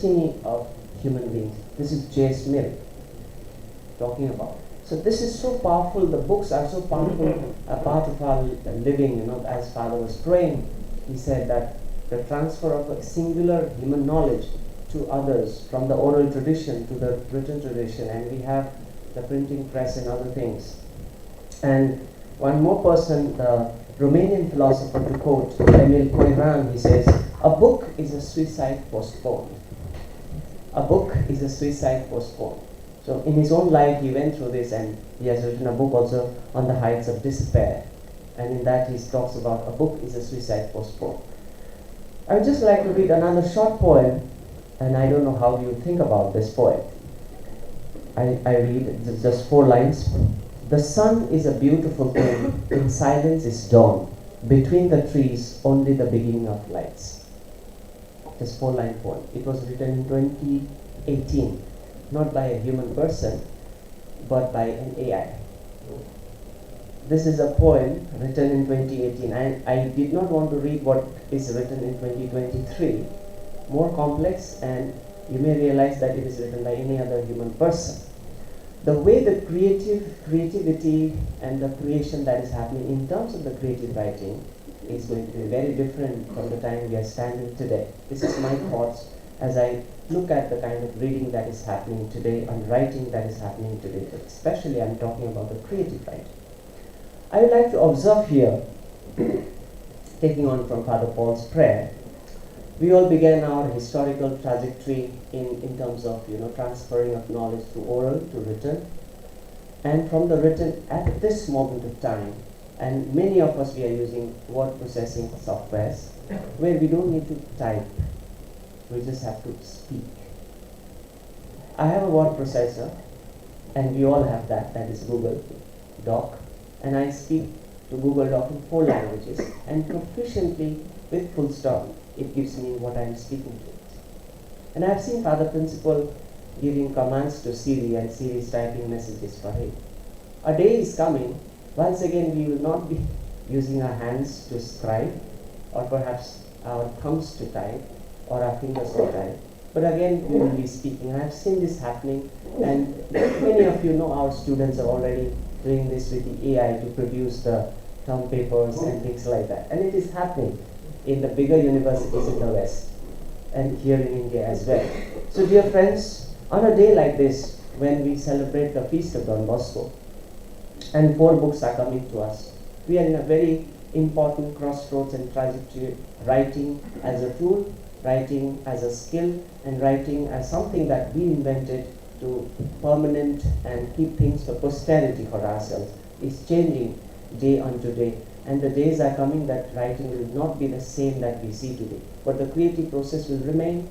destiny of human beings. This is J.S. Mill talking about. So this is so powerful. The books are so powerful, a part of our living. As Father was praying, he said that the transfer of a singular human knowledge to others, from the oral tradition to the written tradition, and we have the printing press and other things. And one more person, the Romanian philosopher, to quote Emil Coiran, he says, "A book is a suicide postponed." A book is a suicide postponed. So in his own life, he went through this, and he has written a book also on the heights of despair. And in that, he talks about a book is a suicide postponed. I would just like to read another short poem, and I don't know how you think about this poem. I read just 4 lines. "The sun is a beautiful thing, in silence is dawn. Between the trees, only the beginning of lights." This 4-line poem. It was written in 2018, not by a human person, but by an AI. This is a poem written in 2018. I did not want to read what is written in 2023, more complex, and you may realize that it is written by any other human person. The way the creativity and the creation that is happening in terms of the creative writing is going to be very different from the time we are standing today. This is my thoughts as I look at the kind of reading that is happening today and writing that is happening today. Especially I'm talking about the creative writing. I would like to observe here, taking on from Father Paul's prayer, we all began our historical trajectory in terms of transferring of knowledge through oral to written, and from the written at this moment of time, and many of us we are using word processing softwares where we don't need to type, we just have to speak. I have a word processor, and we all have that is Google Doc, and I speak to Google Doc in 4 languages, and proficiently with full stop it gives me what I am speaking to it. And I have seen Father Principal giving commands to Siri, and Siri is typing messages for him. A day is coming, once again we will not be using our hands to scribe, or perhaps our thumbs to type, or our fingers to type, but again we will be speaking. I have seen this happening, and many of you know our students are already doing this with the AI to produce the term papers and things like that. And it is happening in the bigger universities in the West and here in India as well. So dear friends, on a day like this, when we celebrate the feast of Don Bosco, and 4 books are coming to us, we are in a very important crossroads and trajectory, writing as a tool, writing as a skill, and writing as something that we invented to permanent and keep things for posterity for ourselves, is changing day unto day. And the days are coming that writing will not be the same that we see today, but the creative process will remain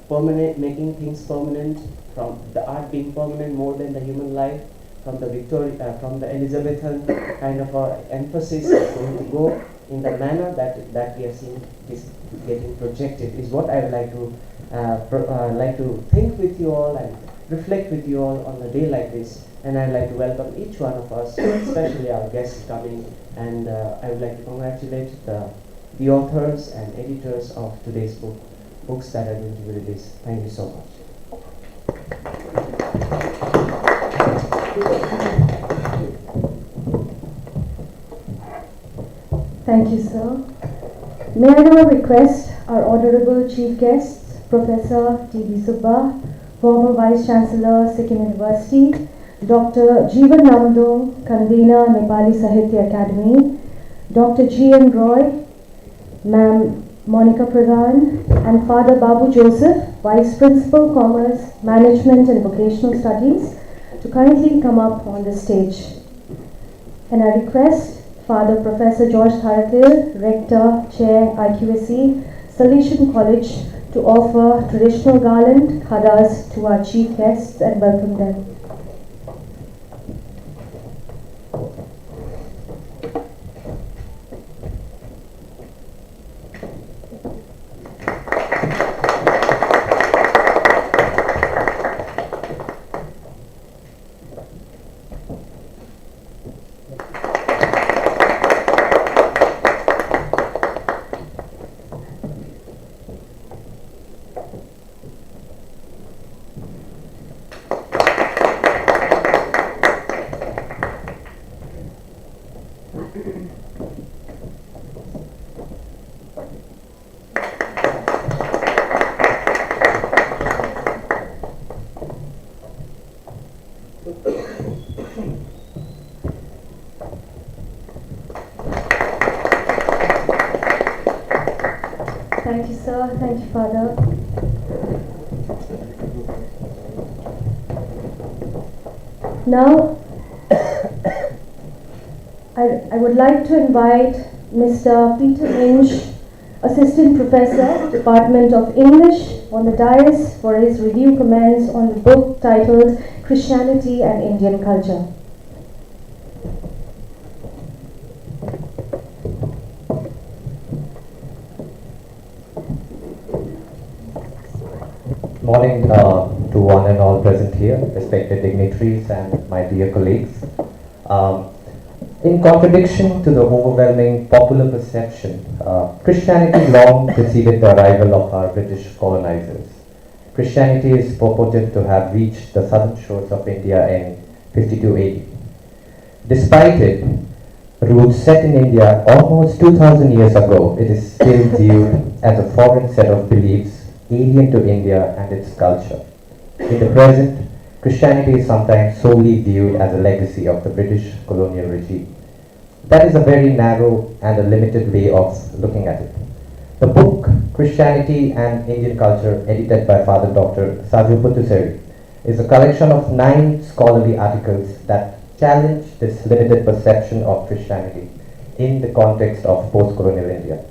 permanent, making things permanent, from the art being permanent more than the human life, from the Elizabethan kind of emphasis is going to go in the manner that we have seen this getting projected, is what I would like to think with you all and reflect with you all on a day like this. And I'd like to welcome each one of us, especially our guests coming, and I would like to congratulate the authors and editors of today's books that are going to be released. Thank you so much. Thank you, sir. May I now request our honorable chief guests, Professor T.B. Subba, former Vice Chancellor, Sikkim University, Dr. Jeevan Namdong, convener, Nepali Sahitya Academy, Dr. G.M. Roy, Ma'am Monica Pradhan, and Father Babu Joseph, Vice Principal, Commerce, Management and Vocational Studies, to kindly come up on the stage. And I request Father Professor George Tharathil, Rector, Chair, IQSC, Salesian College, to offer traditional garland, khadas, to our chief guests and welcome them. sir. Thank you, Father. Now, I would like to invite Mr. Peter Minch, Assistant Professor, Department of English, on the dais for his review comments on the book titled Christianity and Indian Culture. Morning to one and all present here, respected dignitaries and my dear colleagues. In contradiction to the overwhelming popular perception, Christianity long preceded the arrival of our British colonizers. Christianity is purported to have reached the southern shores of India in 52 AD. Despite its roots set in India almost 2000 years ago, it is still viewed as a foreign set of beliefs alien to India and its culture. In the present, Christianity is sometimes solely viewed as a legacy of the British colonial regime. That is a very narrow and a limited way of looking at it. The book, Christianity and Indian Culture, edited by Father Dr. Saju Puttuseri, is a collection of 9 scholarly articles that challenge this limited perception of Christianity in the context of post-colonial India.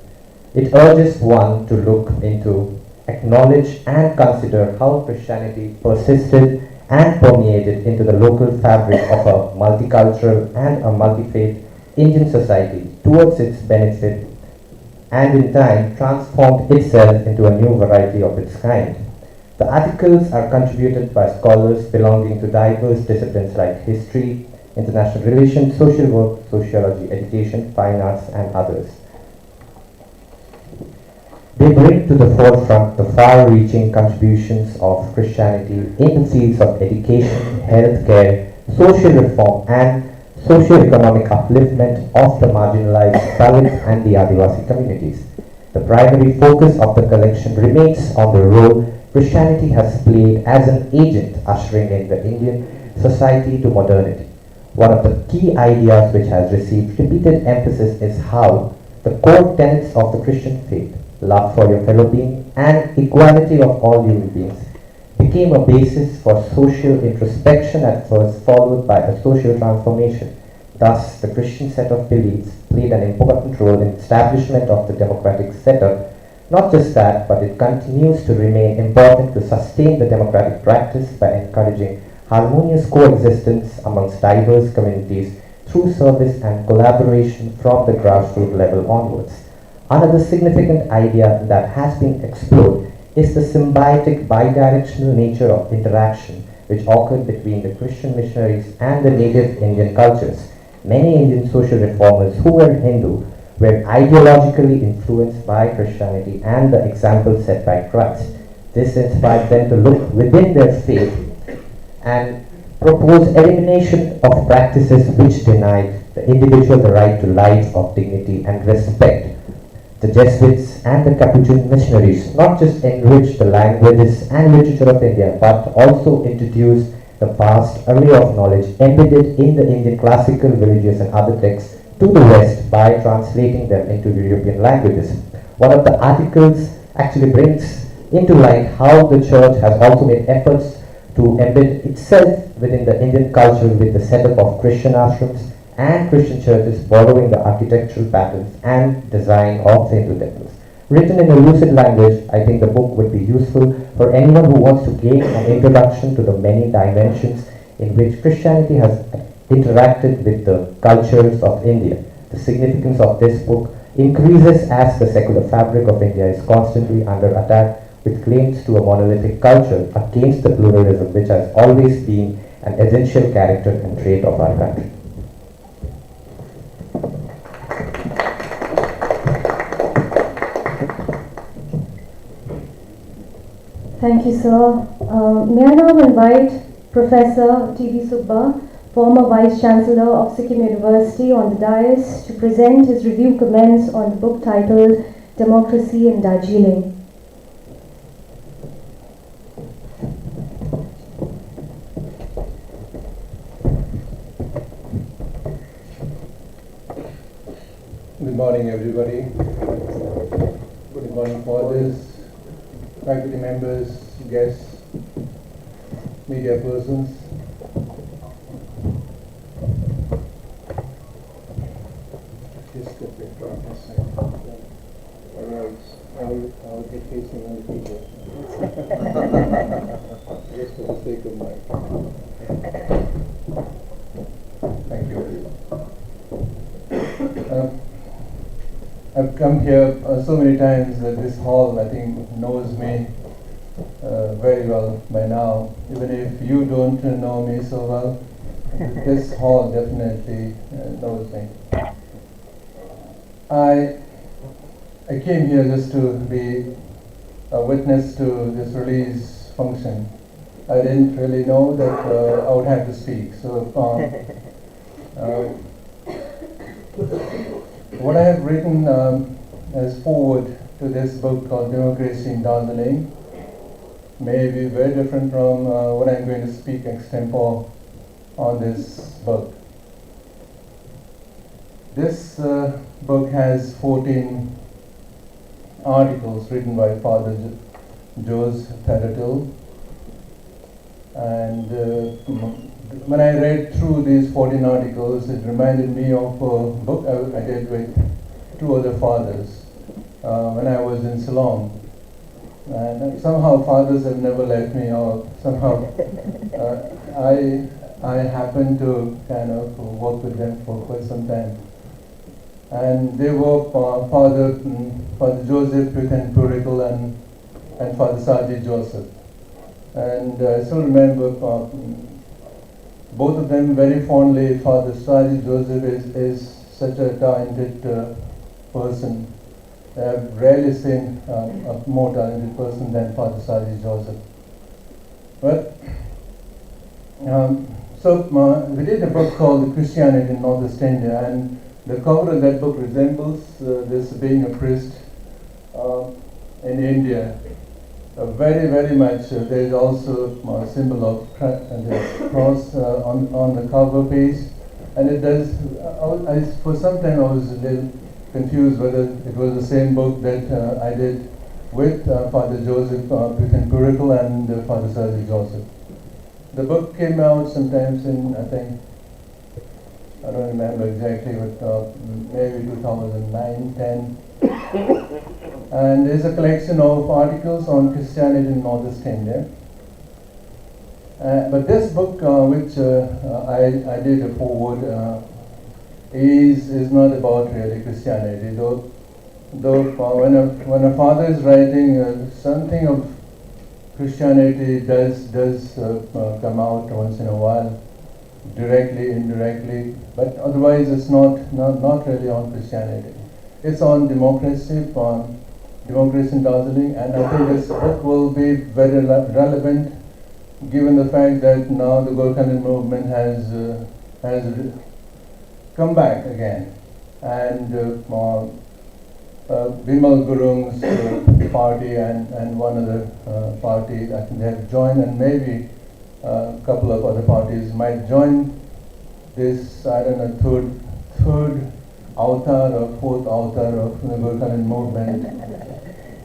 It urges one to look into, acknowledge and consider how Christianity persisted and permeated into the local fabric of a multicultural and a multi-faith Indian society towards its benefit, and in time transformed itself into a new variety of its kind. The articles are contributed by scholars belonging to diverse disciplines like history, international relations, social work, sociology, education, fine arts and others. They bring to the forefront the far-reaching contributions of Christianity in the fields of education, healthcare, social reform, and socio-economic upliftment of the marginalized Dalit and the Adivasi communities. The primary focus of the collection remains on the role Christianity has played as an agent ushering in the Indian society to modernity. One of the key ideas which has received repeated emphasis is how the core tenets of the Christian faith, love for your fellow being, and equality of all human beings, became a basis for social introspection at first, followed by a social transformation. Thus, the Christian set of beliefs played an important role in establishment of the democratic setup. Not just that, but it continues to remain important to sustain the democratic practice by encouraging harmonious coexistence amongst diverse communities through service and collaboration from the grassroots level onwards. Another significant idea that has been explored is the symbiotic bidirectional nature of interaction which occurred between the Christian missionaries and the native Indian cultures. Many Indian social reformers who were Hindu were ideologically influenced by Christianity and the example set by Christ. This inspired them to look within their faith and propose elimination of practices which denied the individual the right to life of dignity and respect. The Jesuits and the Capuchin missionaries not just enriched the languages and literature of India, but also introduced the vast array of knowledge embedded in the Indian classical, religious and other texts to the West by translating them into European languages. One of the articles actually brings into light how the church has also made efforts to embed itself within the Indian culture with the setup of Christian ashrams and Christian churches borrowing the architectural patterns and design of the Hindu temples. Written in a lucid language, I think the book would be useful for anyone who wants to gain an introduction to the many dimensions in which Christianity has interacted with the cultures of India. The significance of this book increases as the secular fabric of India is constantly under attack with claims to a monolithic culture against the pluralism which has always been an essential character and trait of our country. Thank you, sir. May I now invite Professor T.B. Subba, former Vice Chancellor of Sikkim University, on the dais to present his review comments on the book titled Democracy in Darjeeling. Good morning, everybody. Good morning, fathers, faculty members, guests, media persons. Just a bit from this side. Otherwise, I'll get facing other people. Just for the sake of my. Thank you. I've come here so many times that this hall, I think, knows me very well by now. Even if you don't know me so well, this hall definitely knows me. I came here just to be a witness to this release function. I didn't really know that I would have to speak. So what I have written as forward to this book called Democracy in Darjeeling may be very different from what I'm going to speak extempore on this book. This book has 14 articles written by Father Joseph Thaddeus, and when I read through these 14 articles, it reminded me of a book I did with two other fathers when I was in Ceylon. And somehow fathers have never let me out. Somehow I happened to kind of work with them for quite some time. And they were Father Joseph Putin Purikal and Father Saji Joseph. And I still remember both of them very fondly. Father Saji Joseph is such a talented person. I've rarely seen a more talented person than Father Saji Joseph. But we did a book called Christianity in Northeast India, and the cover of that book resembles this being a priest in India. Very, very much. There is also a symbol of the cross on the cover page, and it does. For some time I was a little confused whether it was the same book that I did with Father Joseph Putin Purikal and Father Saji Joseph. The book came out sometimes in, I think, I don't remember exactly, but maybe 2009, 10. And there's a collection of articles on Christianity in Northeast India. But this book, which I did a forward, is not about really Christianity. Though when a father is writing, something of Christianity does come out once in a while, directly, indirectly, but otherwise it's not really on Christianity. It's on democracy in Darjeeling, and I think this book will be very relevant given the fact that now the Golkhanid movement has come back again, and Bimal Gurung's party and one other party, I think they have joined, and maybe a couple of other parties might join this, I don't know, third avatar or fourth avatar of the Golkhanid movement.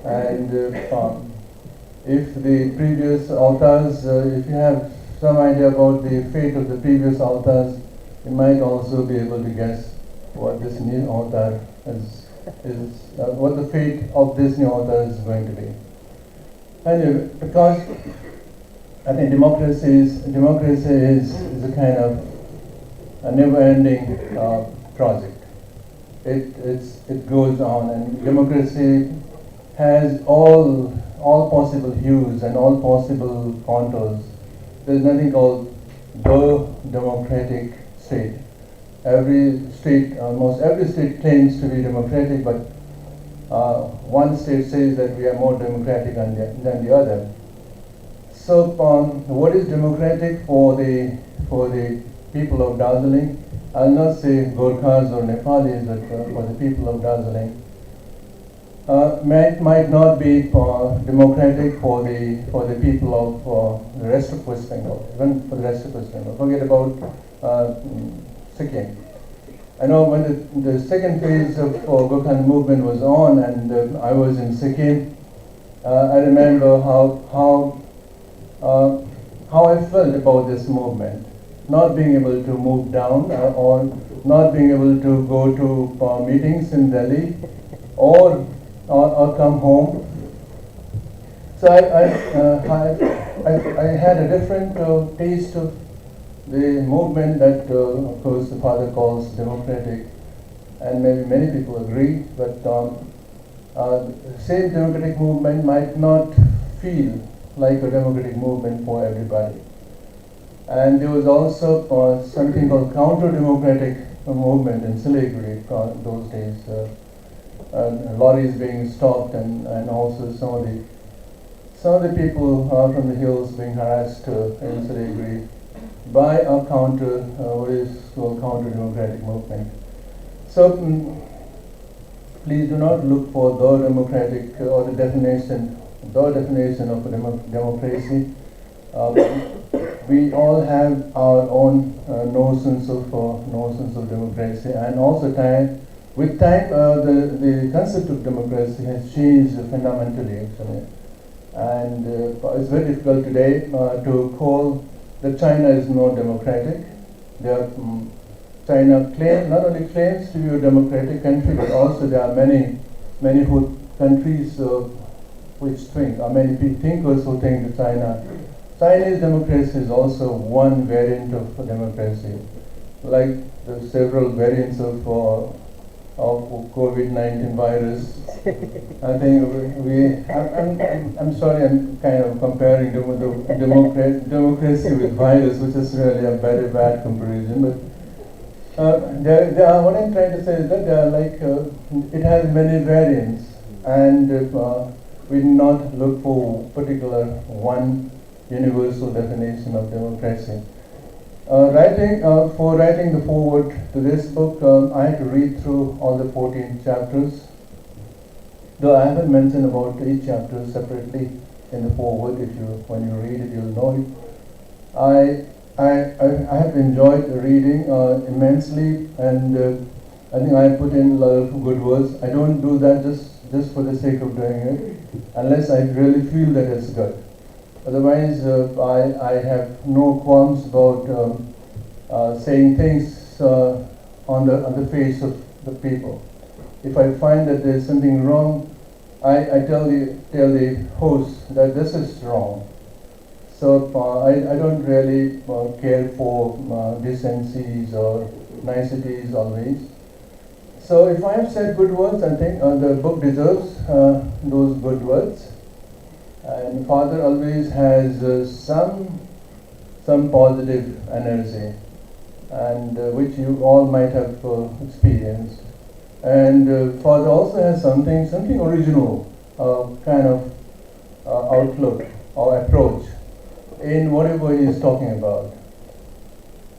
And if the previous avatars, if you have some idea about the fate of the previous avatars, you might also be able to guess what this new avatar what the fate of this new avatar is going to be. Anyway, because I think democracy is a kind of a never-ending project. It goes on, and democracy has all possible hues and all possible contours. There's nothing called the democratic state. Almost every state claims to be democratic, but one state says that we are more democratic than the other. So, what is democratic for the people of Darjeeling? I'll not say Gorkhas or Nepalis, but for the people of Darjeeling. Might not be democratic for the people of the rest of West Bengal, even for the rest of West Bengal. Forget about Sikkim. I know when the second phase of Golkhanid movement was on, and I was in Sikkim, I remember how I felt about this movement, not being able to move down or not being able to go to meetings in Delhi or come home. So I had a different taste of the movement that, of course, the father calls democratic, and maybe many people agree, but the same democratic movement might not feel like a democratic movement for everybody. And there was also something called counter-democratic movement in Siliguri those days. Lorries being stopped, and also some of the people from the hills being harassed in Siliguri by a what is called counter-democratic movement. So please do not look for the democratic or the definition of a democracy. We all have our own notions of democracy, and also with time, the concept of democracy has changed fundamentally, actually. And it's very difficult today to call that China is not democratic. China not only claims to be a democratic country, but also there are many countries which think, or many thinkers who think that Chinese democracy is also one variant of democracy, like the several variants of COVID-19 virus. I think I'm sorry, I'm kind of comparing democracy with virus, which is really a very bad comparison. But what I'm trying to say is that they are like it has many variants, and we do not look for particular one universal definition of democracy. For writing the foreword to this book, I had to read through all the 14 chapters, though I haven't mentioned about each chapter separately in the foreword. When you read it, you'll know it. I have enjoyed reading immensely, and I think I put in a lot of good words. I don't do that just for the sake of doing it, unless I really feel that it's good. Otherwise, I have no qualms about saying things on the face of the people. If I find that there's something wrong, I tell the host that this is wrong. So I don't really care for decencies or niceties always. So if I have said good words, I think the book deserves those good words. And Father always has some positive energy, and which you all might have experienced. And Father also has something original, kind of outlook or approach in whatever he is talking about.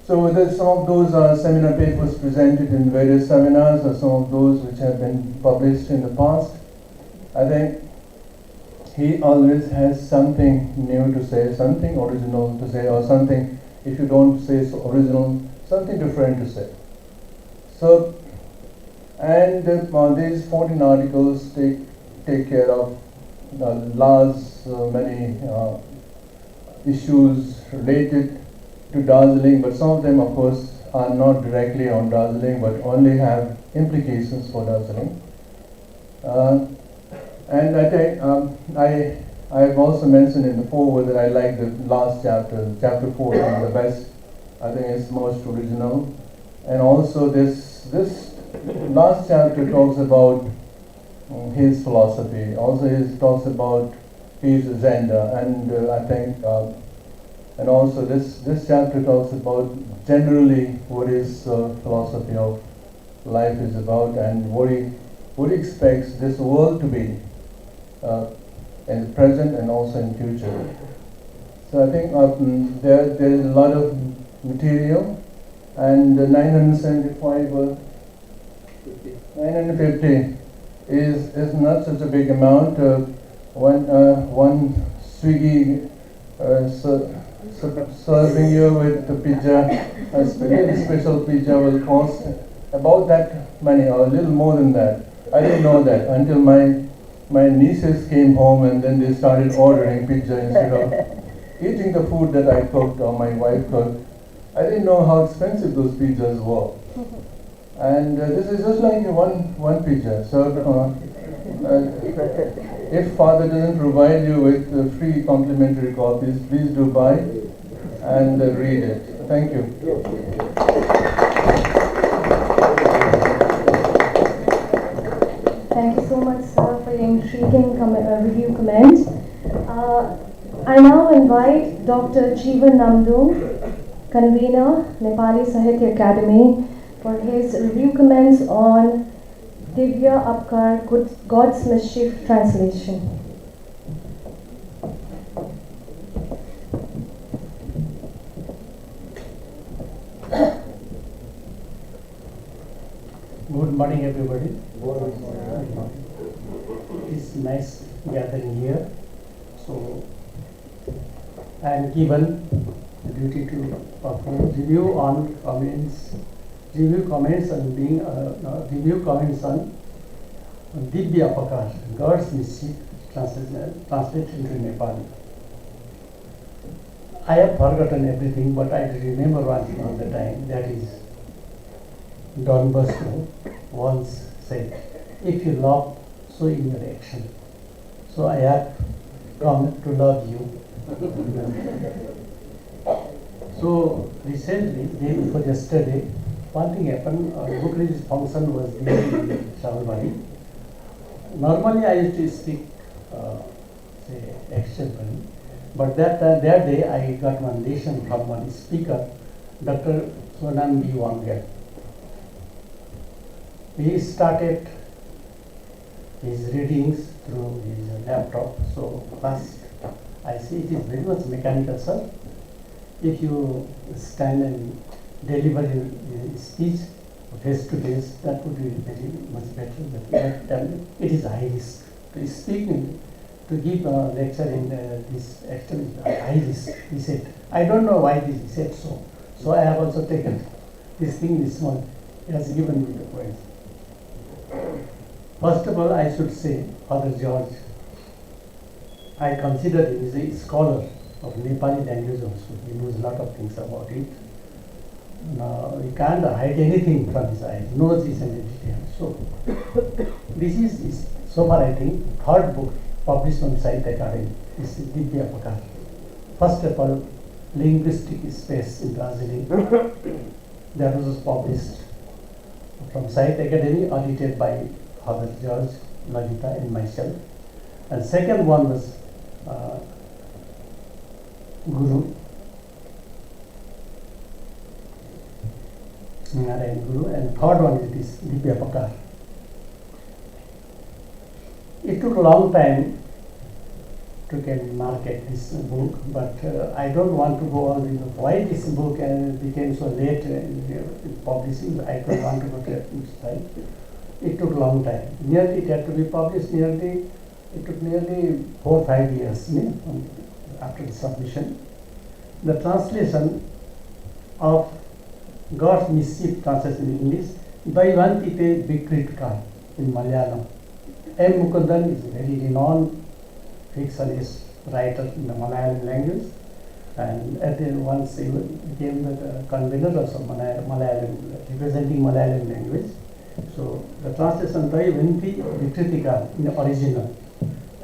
So whether some of those seminar papers presented in various seminars, or some of those which have been published in the past, I think he always has something new to say, something original to say, or something, if you don't say so original, something different to say. So, and these 14 articles take care of many issues related to Darjeeling, but some of them, of course, are not directly on Darjeeling, but only have implications for Darjeeling. And I think I have also mentioned in the foreword that I like the last chapter, chapter 4, the best. I think it's most original. And also this last chapter talks about his philosophy. Also he talks about his agenda, and I think, and also this chapter talks about generally what his philosophy of life is about, and what he expects this world to be in the present and also in future. So I think there is a lot of material, and 950 is not such a big amount. One Swiggy serving you with the pizza, a special pizza, will cost about that money or a little more than that. I didn't know that until my my nieces came home and then they started ordering pizza instead of eating the food that I cooked or my wife cooked. I didn't know how expensive those pizzas were. And this is just like one pizza. So if Father doesn't provide you with free complimentary copies, please do buy and read it. Thank you. Thank you so much, sir, for your intriguing review comment. I now invite Dr. Jeevan Namdong, convener, Nepali Sahitya Academy, for his review comments on Divya Apkar, God's Mischief translation. Good morning, everybody. It's nice gathering here. So, I am given the duty to perform review comments on Divya Apkar, God's Mischief, translated into Nepali. I have forgotten everything, but I remember one thing all the time, that is Don Bosco once said, if you love, show in your action. So I have come to love you. So recently, day before yesterday, one thing happened, book release function was there in Shaulbari. Normally I used to speak, say, externally, but that day I got one lesson from one speaker, Dr. Sonam B. Wangal. He started his readings through his laptop. So first I see it is very much mechanical, sir. If you stand and deliver your speech face to face, that would be very much better. But it is high risk to speak, to give a lecture in this extent is high risk. He said, I don't know why he said so. So I have also taken this thing this one. He has given me the points. First of all, I should say, Father George, I consider him as a scholar of Nepali language also. He knows a lot of things about it. Now, he can't hide anything from his eyes, knows this and detail. So, this is so far I think, third book published from Sahitya Academy, is Divya Apkar. First of all, Linguistic Space in Darjeeling, that was published from Sahitya Academy, audited by Father George, Lalita and myself. And second one was Guru, Narayan Guru, and third one is this Divya Apkar. It took a long time to get market this book, but I don't want to go on with why this book became so late in publishing. I don't want to go to that time. It took a long time. Nearly it had to be published. It took nearly 4 or 5 years after the submission. The translation of God's Mischief, translation in English, Daivantite Vikritka in Malayalam. M. Mukundan is a very renowned fictionist writer in the Malayalam language, and at the once he became the convener of some Malayalam, representing Malayalam language. So the translation Daivanti Vikritika in the original,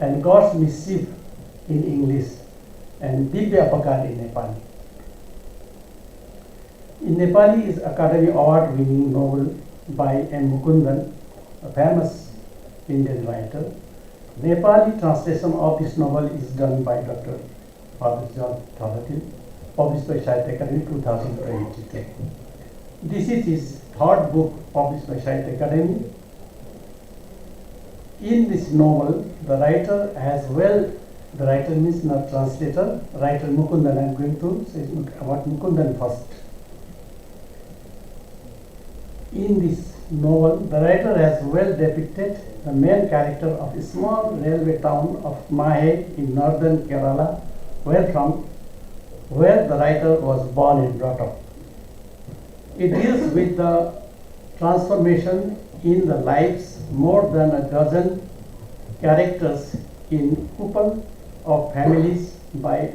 and God's Mischief in English, and Divya Apkar in Nepali. In Nepali is Academy Award winning novel by M. Mukundan, a famous Indian writer. Nepali translation of this novel is done by Dr. Father John Thalatin, published by Sahitya Academy 2022. This is his third book published by Sahitya Academy. In this novel, the writer means not translator, writer Mukundan. I am going to say about Mukundan first. In this novel, the writer has well depicted the main character of a small railway town of Mahe in northern Kerala, where the writer was born and brought up. It deals with the transformation in the lives more than a dozen characters in couple of families by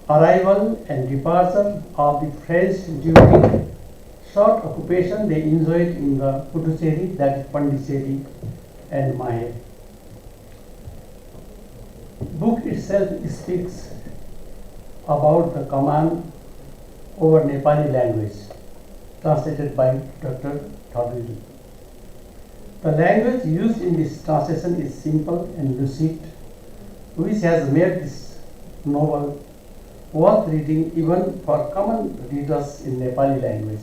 arrival and departure of the French during short occupation they enjoyed in the Puducherry, that is Pondicherry and Mahe. Book itself speaks about the command over Nepali language, translated by Dr. Thaduili. The language used in this translation is simple and lucid, which has made this novel worth reading even for common readers in Nepali language.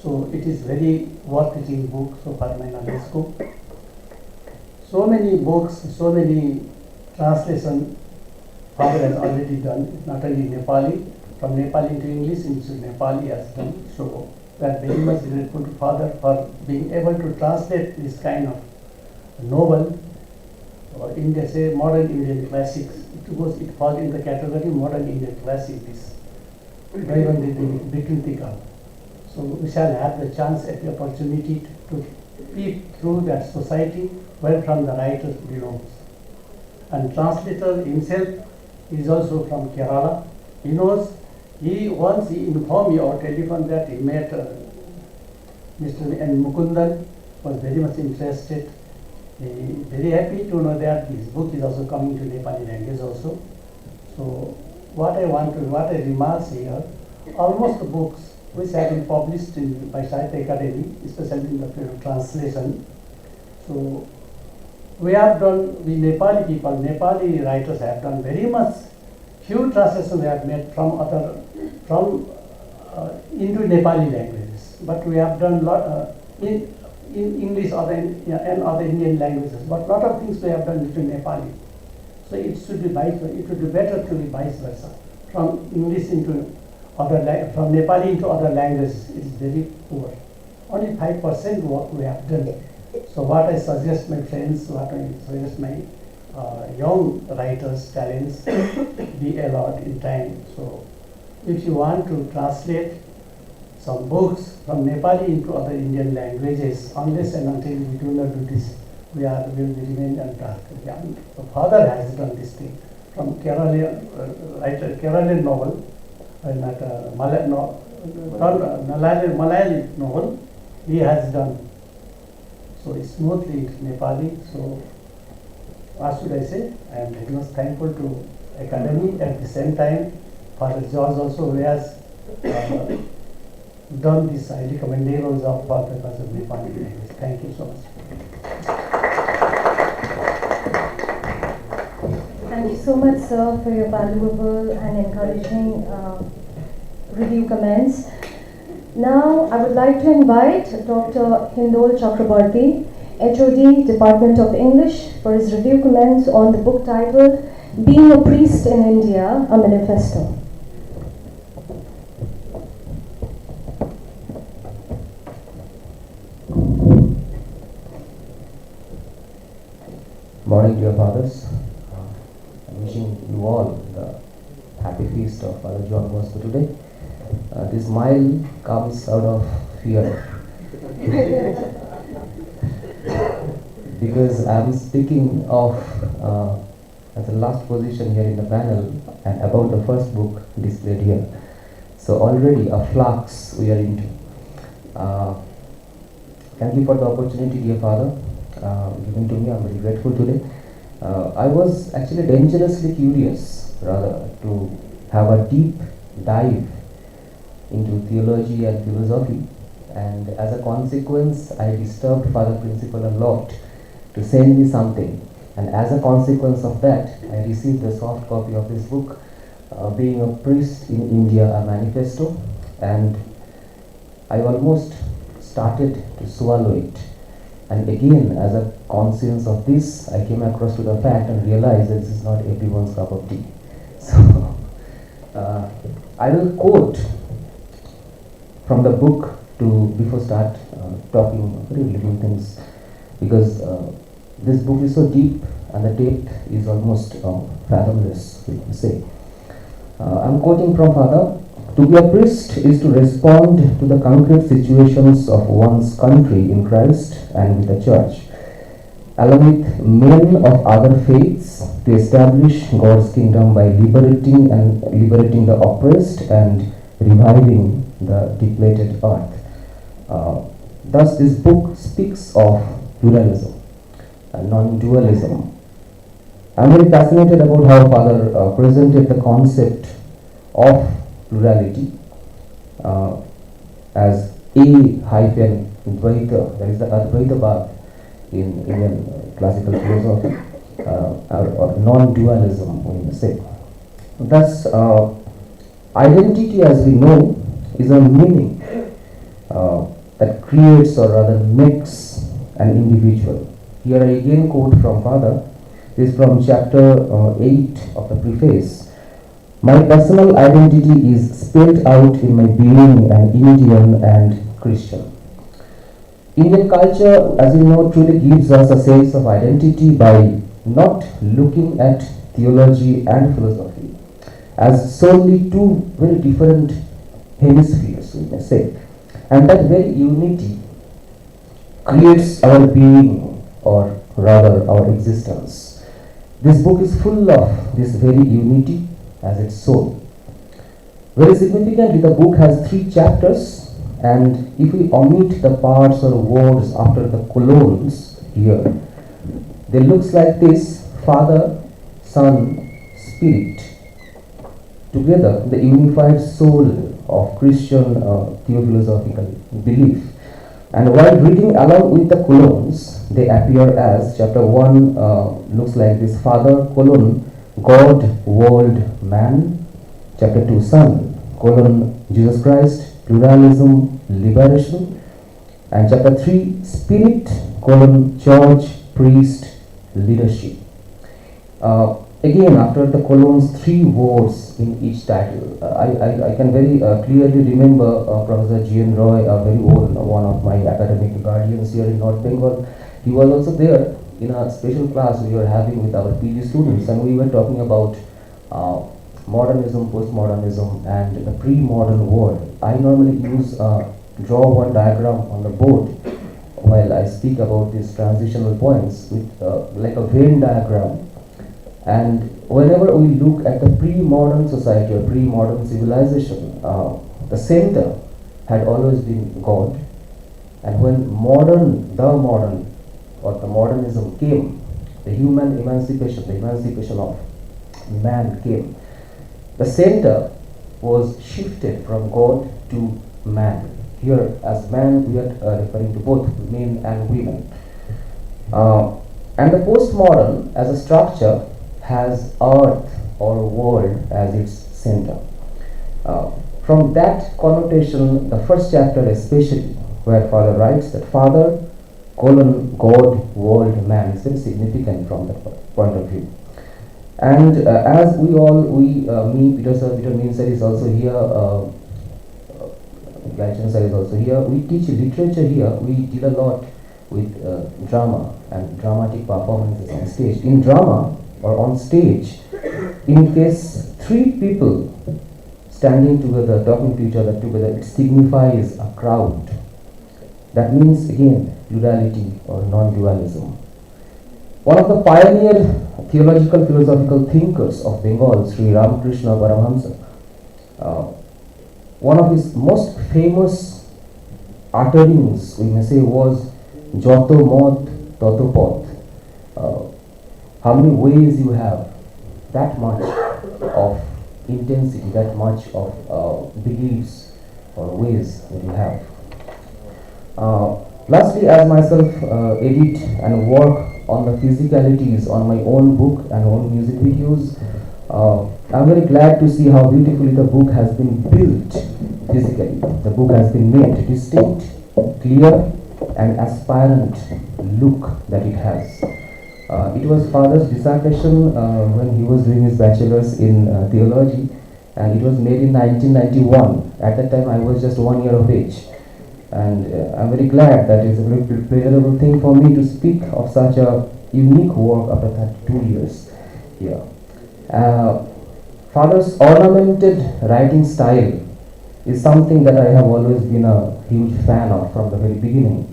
So it is very worth reading book so far my knowledge go. So many books, so many translation Father has already done, not only Nepali, from Nepali into English into Nepali has done. So we are very much grateful to Father for being able to translate this kind of novel, or India say modern Indian classics. It falls in the category modern Indian classic, this Vikriti. So we shall have the chance and the opportunity to peep through that society where from the writer belongs. And translator himself is also from Kerala. He knows, once he informed me over telephone that he met Mr. N. Mukundan, was very much interested. He very happy to know that his book is also coming to Nepali language also. So what I remark here, almost the books which have been published by Sahitya Academy, especially in the field of translation. So we have done, we Nepali people, Nepali writers have done very much. Few translations we have made into Nepali languages, but we have done lot in English and other Indian languages. But lot of things we have done into Nepali. So it should be it would be better to be vice versa. From English into from Nepali into other languages is very poor. Only 5% work we have done. So what I suggest my friends, what I suggest my young writers, talents, be allowed in time. So if you want to translate some books from Nepali into other Indian languages, unless and until we do not do this, we will remain dark. So Father has done this thing from Kerala novel, not Malayali novel, he has done so smoothly into Nepali. So what should I say? I am very much thankful to Academy. At the same time, Father George also has done this highly commendable job for the cause of Nepali language. Thank you so much. Thank you so much, sir, for your valuable and encouraging review comments. Now, I would like to invite Dr. Hindol Chakrabarti, HOD, Department of English, for his review comments on the book titled Being a Priest in India, a Manifesto. Morning, dear fathers. I'm wishing you all the happy feast of Father John Bosco today. This smile comes out of fear. Because I'm speaking of at the last position here in the panel and about the first book displayed here. So already a flux we are into. Thank you for the opportunity, dear Father, given to me. I'm very grateful today. I was actually dangerously curious, rather, to have a deep dive into theology and philosophy, and as a consequence, I disturbed Father Principal a lot to send me something, and as a consequence of that, I received a soft copy of this book, Being a Priest in India, a Manifesto, and I almost started to swallow it. And again, as a conscience of this, I came across to the fact and realized that this is not everyone's cup of tea. So, I will quote from the book before start talking very little things, because this book is so deep and the depth is almost fathomless, we can say. I'm quoting from Father. To be a priest is to respond to the concrete situations of one's country in Christ and with the Church. along with men of other faiths, to establish God's kingdom by liberating the oppressed and reviving the depleted earth. Thus, this book speaks of pluralism and non-dualism. I'm very fascinated about how Father presented the concept of plurality as hyphen Dvaita, that is the Advaita path in Indian classical philosophy, or non-dualism, we may say. Thus, identity, as we know, is a meaning that creates or rather makes an individual. Here I again quote from Father. This is from chapter 8 of the preface. My personal identity is spelled out in my being an Indian and Christian. Indian culture, as you know, truly gives us a sense of identity by not looking at theology and philosophy as solely two very different hemispheres, we may say. And that very unity creates our being, or rather our existence. This book is full of this very unity as its soul. Very significantly, the book has 3 chapters, and if we omit the parts or words after the colons here, they looks like this: Father, Son, Spirit. Together, the unified soul of Christian theophilosophical belief. And while reading along with the colons, they appear as chapter 1 looks like this: Father, colon, God, world, man. Chapter 2, Son, colon, Jesus Christ, pluralism, liberation. And chapter 3, Spirit, colon, church, priest, leadership. Again, after the colons, 3 words in each title. I can very clearly remember Professor G.N. Roy, a very old one of my academic guardians here in North Bengal. He was also there in a special class we were having with our PG students, and we were talking about modernism, postmodernism, and the pre-modern world. I normally draw one diagram on the board while I speak about these transitional points with like a Venn diagram. And whenever we look at the pre-modern society or pre-modern civilization, the center had always been God. And when the modernism came, the human emancipation, the emancipation of man came, the center was shifted from God to man. Here, as man, we are referring to both men and women. And the postmodern, as a structure, has earth or world as its center. From that connotation, the first chapter especially, where Father writes that Father, colon, God, world, man, is very significant from that point of view. And as me, Peter Minser is also here, Gaichan sir is also here, we teach literature here, we deal a lot with drama and dramatic performances on stage. In drama, or on stage, in case 3 people standing together, talking to each other together, it signifies a crowd. That means, again, plurality or non-dualism. One of the pioneer theological philosophical thinkers of Bengal, Sri Ramakrishna Paramahamsa, one of his most famous utterings, we may say, was Joto Mot Toto Pot. How many ways you have, that much of intensity, that much of beliefs or ways that you have. Lastly, as myself edit and work on the physicalities on my own book and own music videos, I'm very glad to see how beautifully the book has been built physically. The book has been made distinct, clear, and aspirant look that it has. It was Father's dissertation when he was doing his bachelor's in theology, and it was made in 1991. At that time I was just 1 year of age, and I'm very glad that it's a very pleasurable thing for me to speak of such a unique work after 32 years here. Father's ornamented writing style is something that I have always been a huge fan of from the very beginning,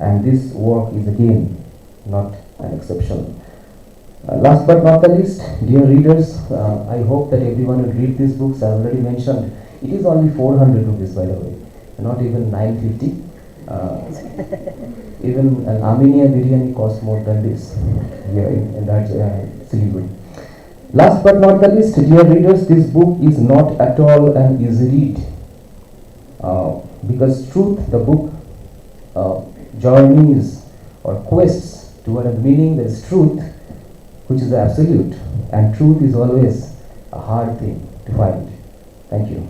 and this work is again not and exceptional. Last but not the least, dear readers, I hope that everyone will read these books. I already mentioned it is only 400 rupees, by the way, not even 950. Even an Armenia biryani costs more than this here in that Siliguri. Last but not the least, dear readers, this book is not at all an easy read. Because truth, the book journeys or quests toward a meaning that is truth, which is absolute, and truth is always a hard thing to find. Thank you.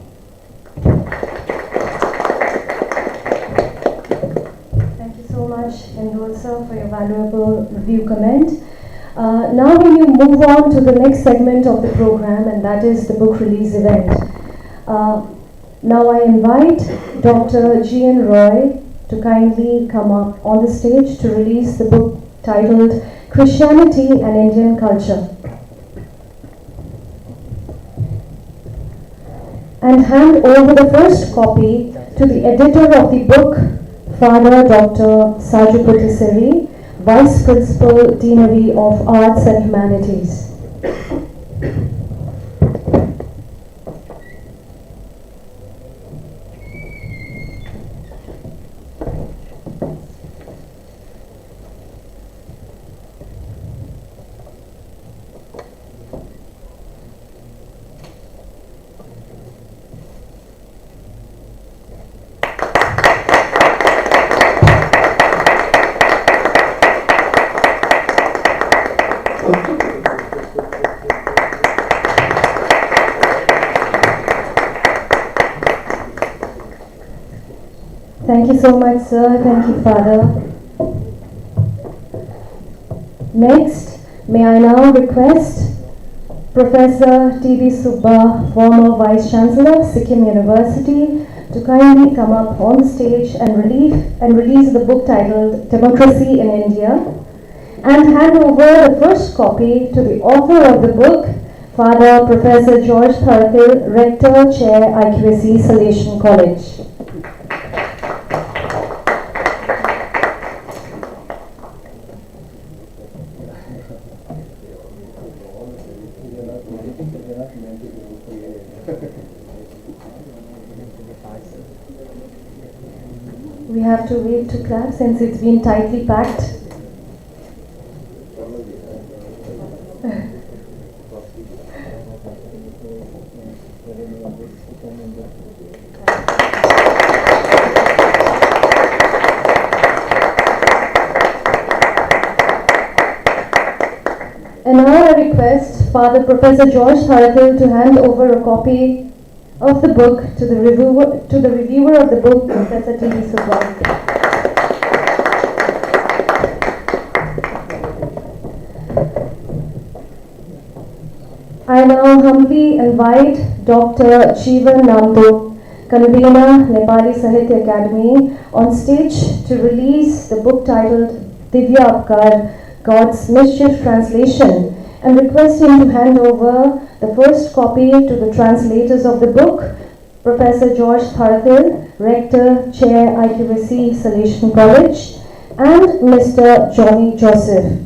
Thank you so much, Hindol sir, for your valuable review comment. Now we will move on to the next segment of the program, and that is the book release event. Now I invite Dr. G.N. Roy to kindly come up on the stage to release the book titled Christianity and Indian Culture, and hand over the first copy to the editor of the book, Father Dr. Saju Puttiseri, Vice Principal, Deanery of Arts and Humanities. Thank you so much, sir. Thank you, Father. Next, may I now request Professor T.B. Subba, former Vice Chancellor, Sikkim University, to kindly come up on stage and release the book titled Democracy in India, and hand over the first copy to the author of the book, Father Professor George Tharathil, Rector, Chair, IQAC, Salesian College. We have to wait to clap since it's been tightly packed. And now I request Father Professor George Tharathil to hand over a copy of the book to the reviewer of the book, Professor T.B. Subba. I now humbly invite Dr. Jeevan Namdok, Convener, Nepali Sahitya Academy, on stage to release the book titled Divya Apkar, God's Mischief Translation, and request him to hand over the first copy to the translators of the book, Professor George Tharathil, Rector, Chair, IQAC, Salesian College, and Mr. Johnny Joseph.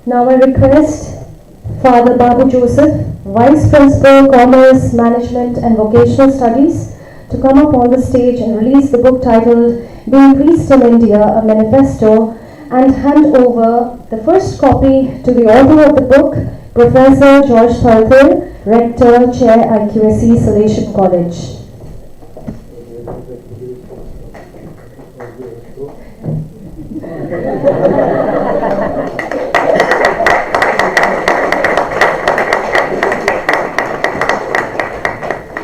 Now I request Father Babu Joseph, Vice Principal, Commerce, Management and Vocational Studies, to come up on the stage and release the book titled Being Priest in India, a Manifesto, and hand over the first copy to the author of the book, Professor George Tharathil, Rector, Chair, IQAC, Salesian College.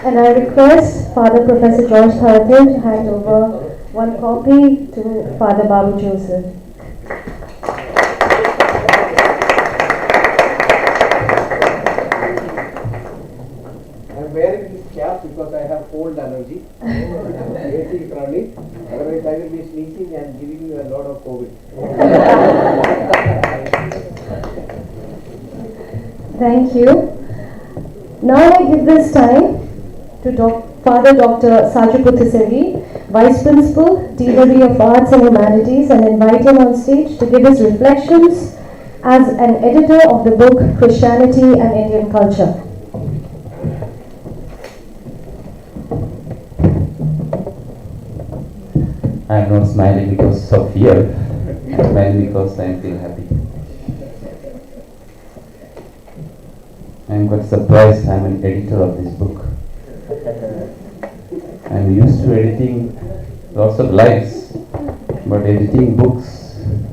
And I request Father Professor George Tharathil to hand over one copy to Father Babu Joseph. I'm wearing this cap because I have cold allergy. AC is running. Otherwise, I will be sneezing and giving you a lot of COVID. Thank you. Now I give this time to Father Dr. Saju Puthuseri, Vice Principal, Deanery of Arts and Humanities, and invite him on stage to give his reflections as an editor of the book Christianity and Indian Culture. I am not smiling because of fear, I'm smiling because I feel happy. I am quite surprised I am an editor of this book. I am used to editing lots of lives, but editing books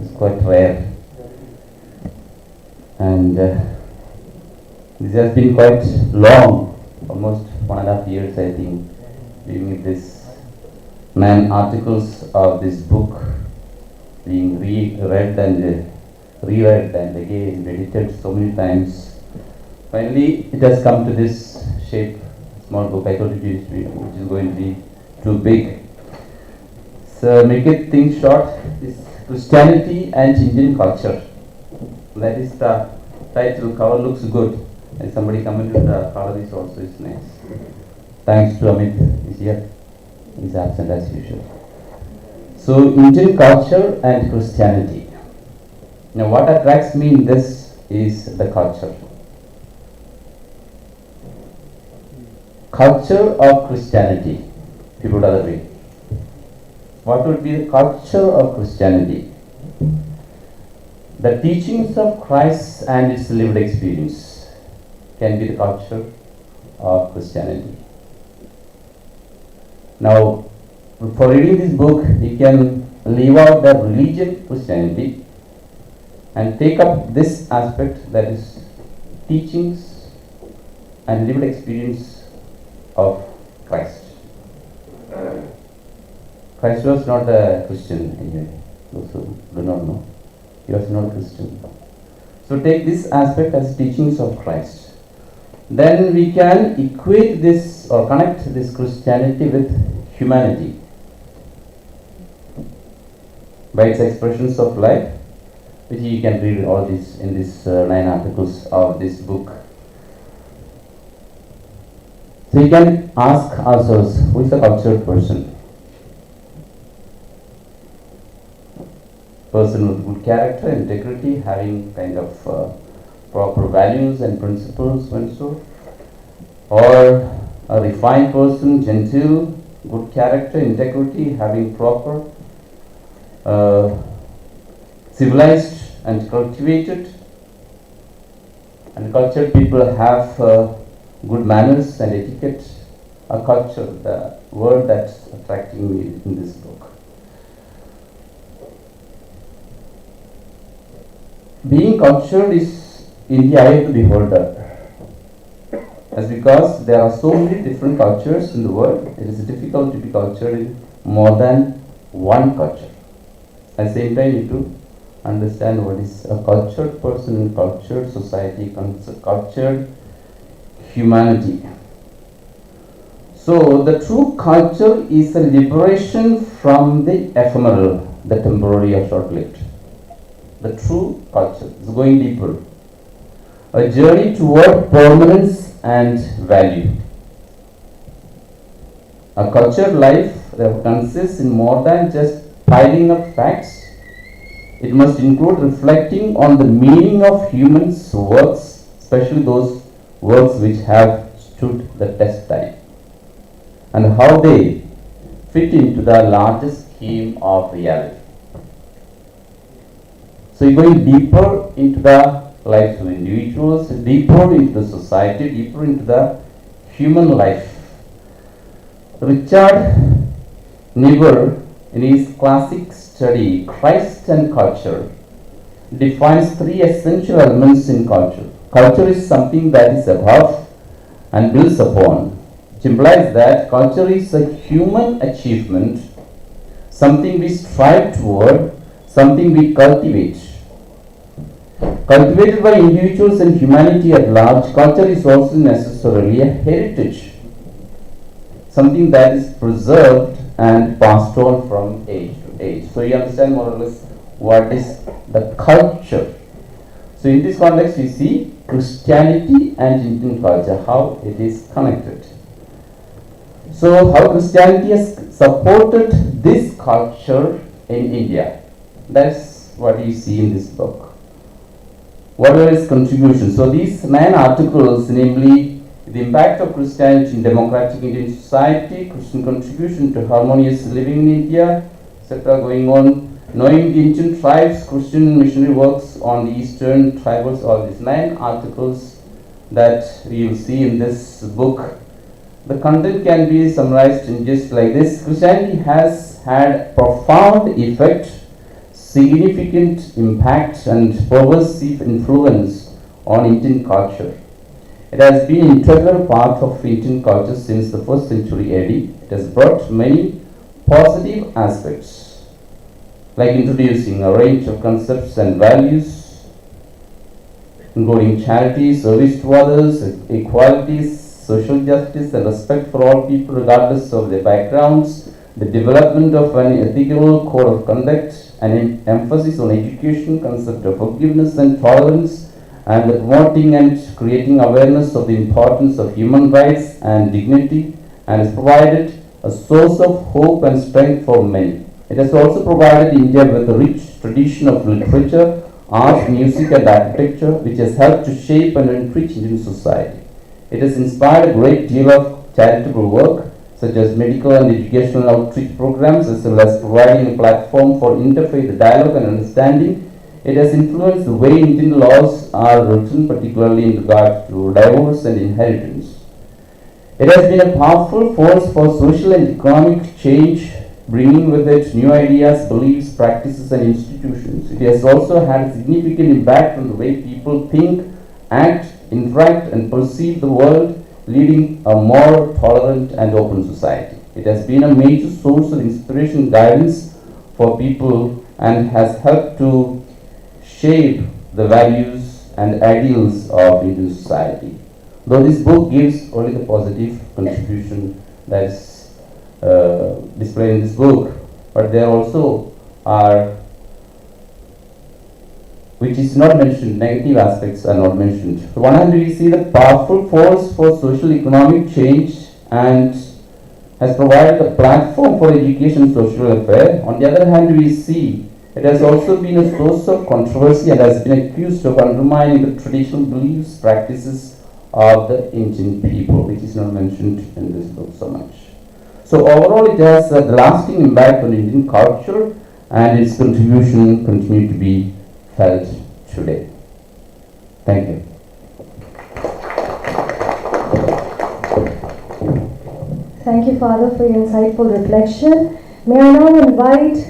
is quite rare. And this has been quite long, almost 1.5 years I think, doing this 9 articles of this book being reread and reread and again edited so many times. Finally, it has come to this shape, small book. I thought it is going to be too big. So make it things short. Is Christianity and Indian Culture. That is the title. Cover looks good, and somebody commented the color is also is nice. Thanks to Amit is here. Is absent as usual. So Indian culture and Christianity. Now what attracts me in this is the culture. Culture of Christianity. People would agree. What would be the culture of Christianity? The teachings of Christ and its lived experience can be the culture of Christianity. Now, for reading this book, you can leave out the religion Christianity and take up this aspect, that is teachings and lived experience of Christ. Christ was not a Christian anyway, those who do not know. He was not a Christian. So take this aspect as teachings of Christ. Then we can equate this or connect this Christianity with humanity by its expressions of life, which you can read all this in these 9 articles of this book. So you can ask ourselves, who is a cultured person? Person with good character, integrity, having kind of proper values and principles and so, or a refined person, gentle, good character, integrity, having proper, civilized and cultivated, and cultured people have good manners and etiquette. A culture, the word that's attracting me in this book. Being cultured is in the eye of the beholder. That's because there are so many different cultures in the world, it is difficult to be cultured in more than one culture. At the same time, you need to understand what is a cultured person, cultured society, cultured humanity. So, the true culture is a liberation from the ephemeral, the temporary or short-lived. The true culture is going deeper. A journey toward permanence and value. A cultured life that consists in more than just piling up facts. It must include reflecting on the meaning of humans' works, especially those works which have stood the test time, and how they fit into the larger scheme of reality. So you're going deeper into the lives of individuals, deeper into the society, deeper into the human life. Richard Niebuhr, in his classic study, Christ and Culture, defines 3 essential elements in culture. Culture is something that is above and builds upon which implies that culture is a human achievement, something we strive toward, something we cultivate. Cultivated by individuals and humanity at large, culture is also necessarily a heritage, something that is preserved and passed on from age to age. So you understand more or less what is the culture. So in this context, we see Christianity and Indian culture, how it is connected. So how Christianity has supported this culture in India. That's what you see in this book. What were its contributions? So these 9 articles, namely the impact of Christianity in democratic Indian society, Christian contribution to harmonious living in India, etc. going on, knowing the ancient tribes, Christian missionary works on the eastern tribals, all these 9 articles that you will see in this book. The content can be summarized in just like this. Christianity has had profound effect, significant impact and pervasive influence on Indian culture. It has been an integral part of Indian culture since the 1st century AD. It has brought many positive aspects, like introducing a range of concepts and values, including charity, service to others, equality, social justice, and respect for all people regardless of their backgrounds, the development of an ethical code of conduct, an emphasis on education, concept of forgiveness and tolerance, and the promoting and creating awareness of the importance of human rights and dignity, and has provided a source of hope and strength for many. It has also provided India with a rich tradition of literature, art, music, and architecture, which has helped to shape and enrich Indian society. It has inspired a great deal of charitable work, such as medical and educational outreach programs, as well as providing a platform for interfaith dialogue and understanding. It has influenced the way Indian laws are written, particularly in regard to divorce and inheritance. It has been a powerful force for social and economic change, bringing with it new ideas, beliefs, practices, and institutions. It has also had a significant impact on the way people think, act, interact, and perceive the world, leading a more tolerant and open society. It has been a major source of inspiration and guidance for people and has helped to shape the values and ideals of Indian society. Though this book gives only the positive contribution that is displayed in this book, but there also are, which is not mentioned, negative aspects are not mentioned. On one hand, we see the powerful force for social economic change and has provided a platform for education and social welfare. On the other hand, we see it has also been a source of controversy and has been accused of undermining the traditional beliefs, practices of the Indian people, which is not mentioned in this book so much. So overall, it has a lasting impact on Indian culture, and its contribution continue to be felt today. Thank you. Thank you, Father, for your insightful reflection. May I now invite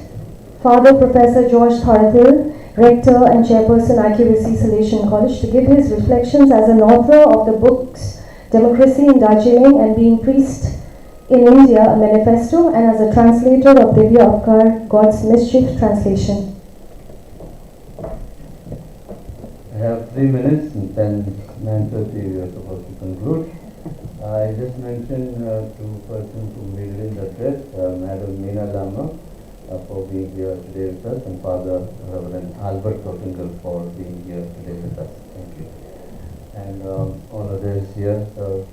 Father Professor George Thorathil, Rector and Chairperson IQAC Salesian College, to give his reflections as an author of the books Democracy in Darjeeling and Being Priest in India, a Manifesto, and as a translator of Divya Avkar, God's Mischief translation. I have 3 minutes and then 9:30 we are supposed to conclude. I just mentioned to persons who made it in the address, Madam Meena Lama for being here today with us, and Father Reverend Albert Tottingal for being here today with us. Thank you. And all others here. So,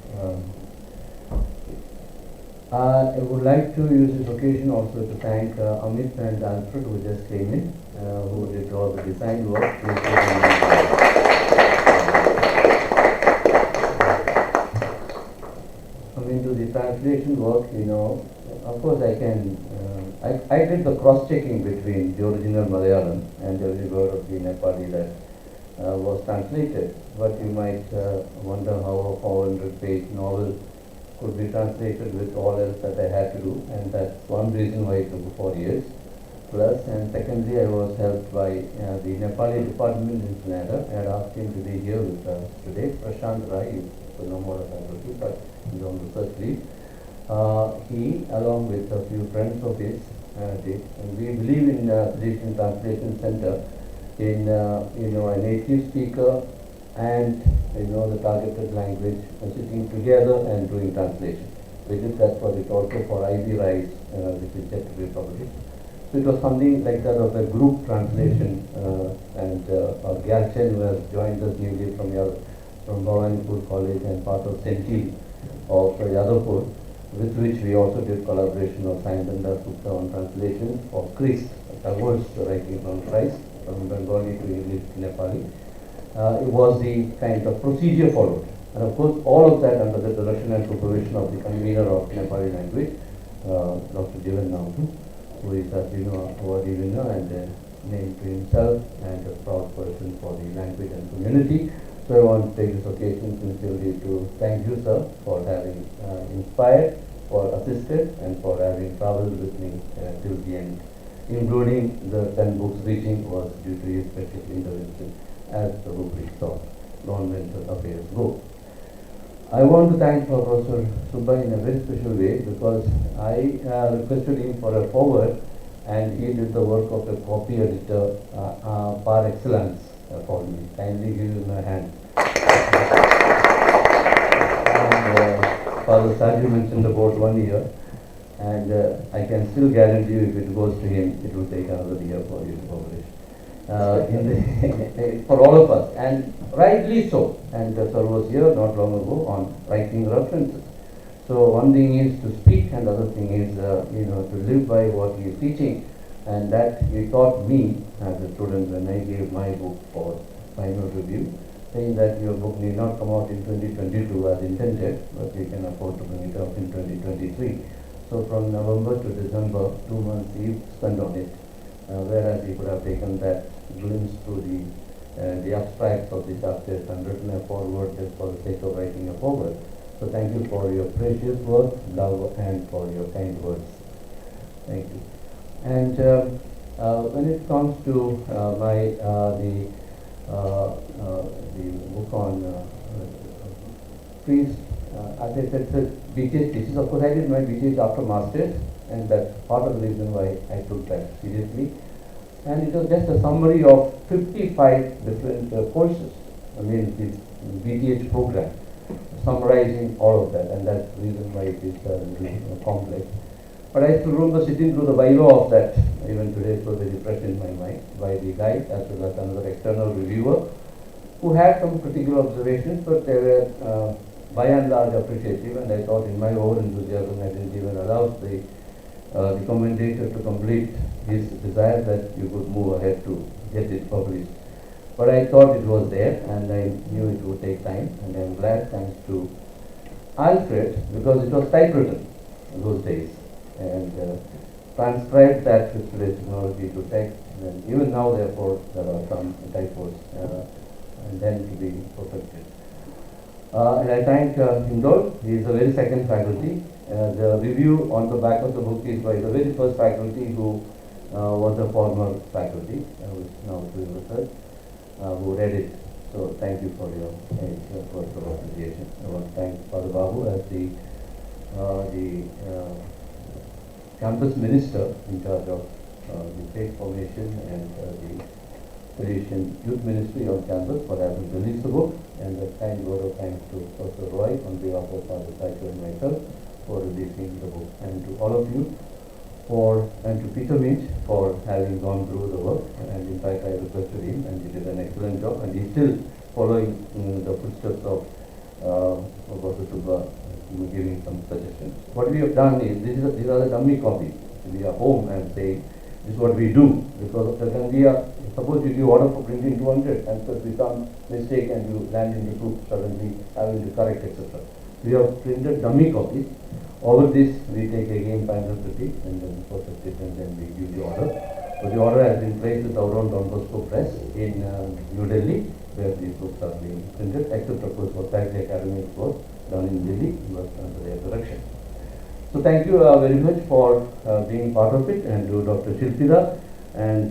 I would like to use this occasion also to thank Amit and Alfred, who just came in, who did all the design work. Coming to the translation work, of course I can, I did the cross-checking between the original Malayalam and every word of the Nepali that was translated. But you might wonder how a 400-page novel could be translated with all else that I had to do, and that's one reason why it took 4 years plus. And secondly, I was helped by the Nepali department in Canada. I had asked him to be here with us today. Prashant Rai, you know more about it, but he's on research leave. He, along with a few friends of his, did. And we believe in Tradition Translation Center in a native speaker and the targeted language sitting together and doing translation. We did that for it also for Ivy Rise, which is yet to be published. So it was something like that of a group translation, and Gyalchen who has joined us newly from Bhawanipur College and part of Sentil of Yadavpur, with which we also did collaboration of Saindanda Sukta on translation of Christ, Tagore's writing on Christ, from Bengali to English to Nepali. It was the kind of procedure followed. And of course, all of that under the direction and supervision of the convener of Nepali language, Dr. Jivan Nautu, who is, as you know, awardee winner and named to himself and a proud person for the language and community. So I want to take this occasion sincerely to thank you, sir, for having inspired, for assisted, and for having traveled with me till the end, including the 10 books reaching was due to his special intervention as the rubric of government affairs go. I want to thank Professor Subba in a very special way because I requested him for a foreword and he did the work of a copy editor par excellence for me. Kindly give him a hand. And Father Saju mentioned about 1 year, and I can still guarantee you if it goes to him, it will take another year for you to publish. For all of us, and rightly so. And sir was here not long ago on writing references. So one thing is to speak, and the other thing is to live by what he is teaching, and that he taught me as a student when I gave my book for final review, saying that your book need not come out in 2022 as intended, but we can afford to bring it out in 2023. So from November to December, 2 months he spent on it, whereas he could have taken that glimpse through the abstracts of the chapters and written a foreword just for the sake of writing a foreword. So thank you for your precious work, love, and for your kind words. Thank you. And when it comes to the book on priest, as I said, BTH thesis. Of course, I did my BTH after masters, and that's part of the reason why I took that seriously. And it was just a summary of 55 different courses. I mean, the BTH program, summarizing all of that, and that's the reason why it is complex. But I still remember sitting through the bylaw of that, even today it was very fresh in my mind, by the guide as well as another external reviewer, who had some critical observations, but they were by and large appreciative, and I thought in my own enthusiasm I didn't even allow the commentator to complete his desire that you could move ahead to get it published. But I thought it was there, and I knew it would take time, and I'm glad, thanks to Alfred, because it was typewritten in those days, and transcribed that with today's technology to text, and even now therefore there are some typos and then to be perfected. And I thank Indol. He is the very second faculty. The review on the back of the book is by the very first faculty who was a former faculty, who is now doing research, who read it. So thank you for your words of appreciation. I want to thank Father Babu as the campus minister in charge of the faith formation and the Salesian Youth Ministry on campus for having released the book, and a kind word of thanks to Professor Roy on behalf of Father Saito and myself for releasing the book, and to all of you and to Peter Minch for having gone through the work. And in fact I requested him and he did an excellent job, and he's still following the footsteps of Professor Subba, giving some suggestions. What we have done is, these are the dummy copies. We are home and say, this is what we do, because there can be suppose you give order for printing 200 and there be some mistake and you land in the group suddenly having to correct, etc. We have printed dummy copies. Over this we take again final critique and then process it, and then we give the order. So the order has been placed with our own Don Bosco Press in New Delhi, where these books are being printed, except of course for Faculty Academy course done in Delhi, but under their direction. So thank you very much for being part of it, and to Dr. Shilpida and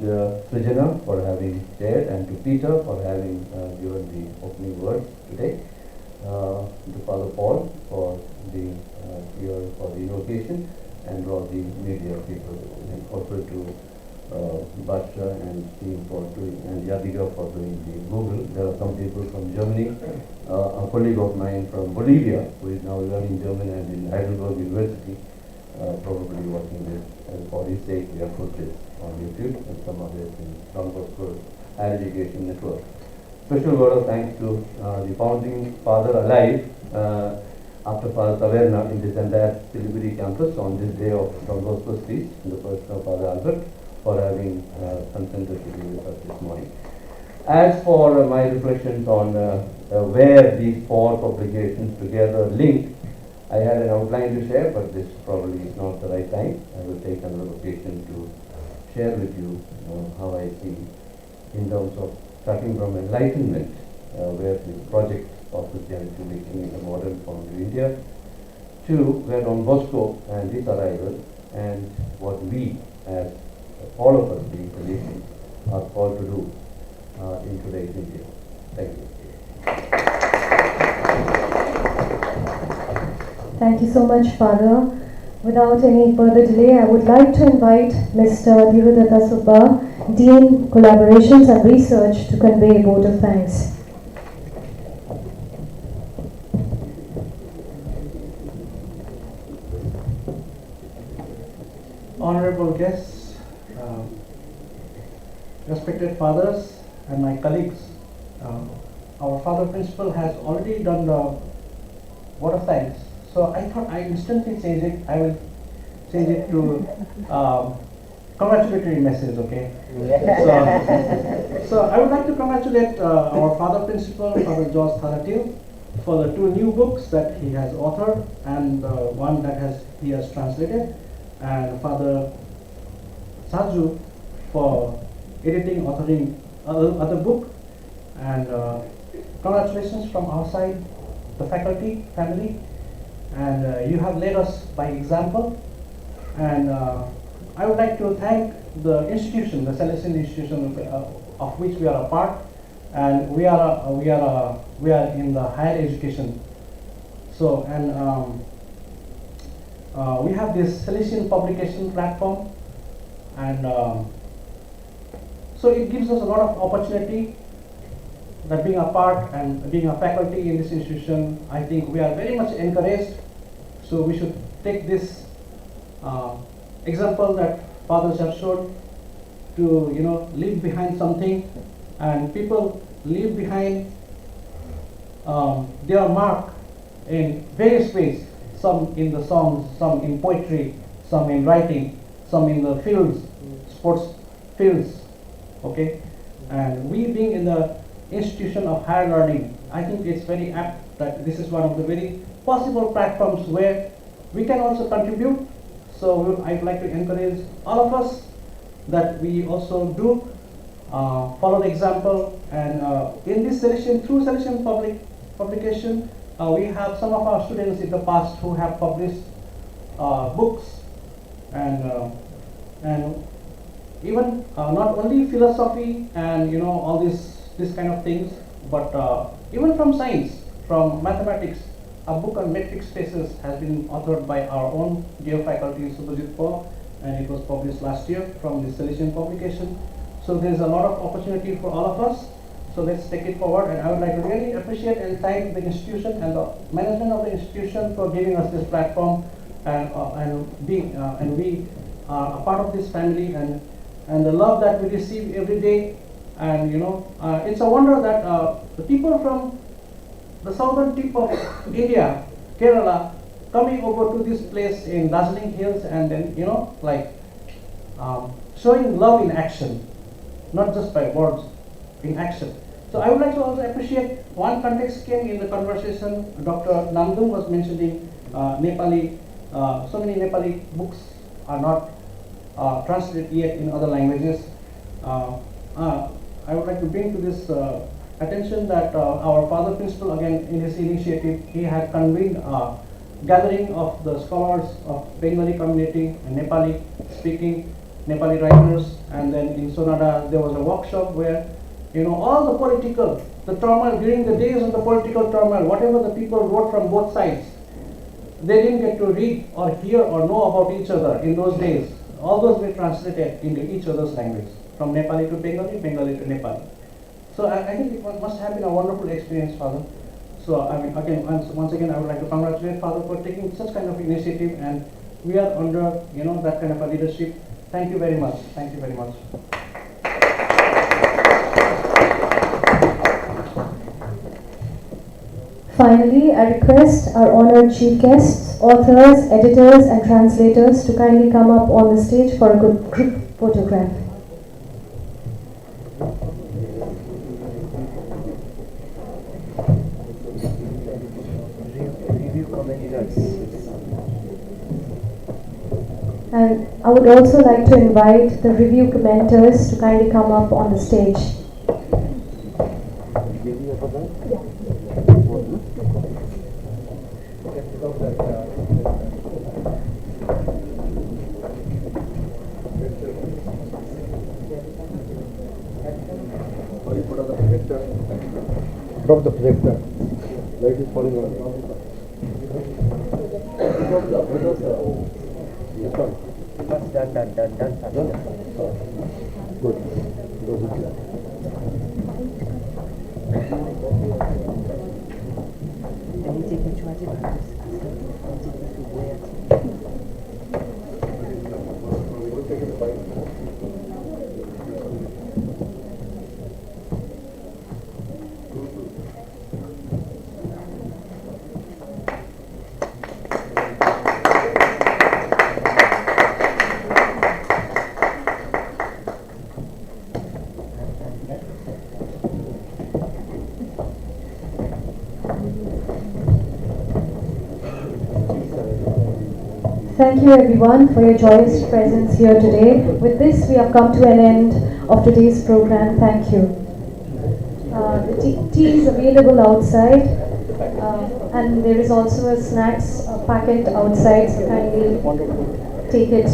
Srijana for having shared, and to Peter for having given the opening words today, to Father Paul for being here for the invocation, and all the media people, and also to Basha and team for doing, and Yadiga for doing the Google. There are some people from Germany, a colleague of mine from Bolivia, who is now learning German and in Heidelberg University, probably working with, and for his sake we have put this on YouTube, and some others in Don Bosco Higher Education Network. Special word of thanks to the founding father alive, after Father Taverna, in this entire Siliguri campus on this day of Don Bosco's feast, in the person of Father Albert, for having consented to be with us this morning. As for my reflections on where these four publications together link, I had an outline to share, but this probably is not the right time. I will take another occasion to share with you how I see in terms of starting from enlightenment, where the project of Christianity making in the modern form in India, to where Don Bosco and his arrival, and what we as all of us being the nation are called to do in today's India. Thank you. Thank you so much, Father. Without any further delay, I would like to invite Mr. Divadatta Subba, Dean Collaborations and Research, to convey a vote of thanks. Honorable guests, respected fathers, and my colleagues, our Father Principal has already done the vote of thanks. So I thought I instantly change it. I will change it to congratulatory message, okay? So I would like to congratulate our Father Principal, Father George Tharatil, for the 2 new books that he has authored, and one that he has translated, and Father Saju for editing, authoring other book. And congratulations from our side, the faculty, family, and you have led us by example. And I would like to thank the institution, the Salesian institution of which we are a part, and we are in the higher education. So, and we have this Salesian publication platform, and so it gives us a lot of opportunity. That being a part and being a faculty in this institution, I think we are very much encouraged. So we should take this example that fathers have shown to, leave behind something, and people leave behind their mark in various ways. Some in the songs, some in poetry, some in writing, some in the fields, sports fields. Okay, and we being in the institution of higher learning, I think it's very apt that this is one of the very possible platforms where we can also contribute. So I'd like to encourage all of us that we also do follow the example, and in this Salesian, through Salesian publication, we have some of our students in the past who have published books, and even not only philosophy and all this kind of things, but even from science, from mathematics. A book on metric spaces has been authored by our own dear faculty Subhajit Paul, and it was published last year from the Salesian publication. So there's a lot of opportunity for all of us. So let's take it forward, and I would like to really appreciate and thank the institution and the management of the institution for giving us this platform, and we are a part of this family, and the love that we receive every day. And it's a wonder that the people from the southern tip of India, Kerala, coming over to this place in Darjeeling Hills, and then showing love in action, not just by words, in action. So I would like to also appreciate one context came in the conversation. Dr. Namdung was mentioning Nepali. So many Nepali books are not translated yet in other languages. I would like to bring to this attention that our Father Principal, again in his initiative, he had convened a gathering of the scholars of Bengali community and Nepali speaking Nepali writers, and then in Sonada there was a workshop where all the turmoil during the days of the political turmoil, whatever the people wrote from both sides, they didn't get to read or hear or know about each other in those days. All those were translated into each other's language, from Nepali to Bengali, Bengali to Nepali. So I think it must have been a wonderful experience, Father. So I mean, again, once again, I would like to congratulate Father for taking such kind of initiative, and we are under, that kind of a leadership. Thank you very much. Thank you very much. Finally, I request our honored chief guests, authors, editors, and translators to kindly come up on the stage for a good group photograph. And I would also like to invite the review commenters to kindly come up on the stage. Drop the projector. Light is falling on. Done. Good. Thank you everyone for your joyous presence here today. With this, we have come to an end of today's program. Thank you. The tea is available outside, and there is also a snacks packet outside, so kindly take it.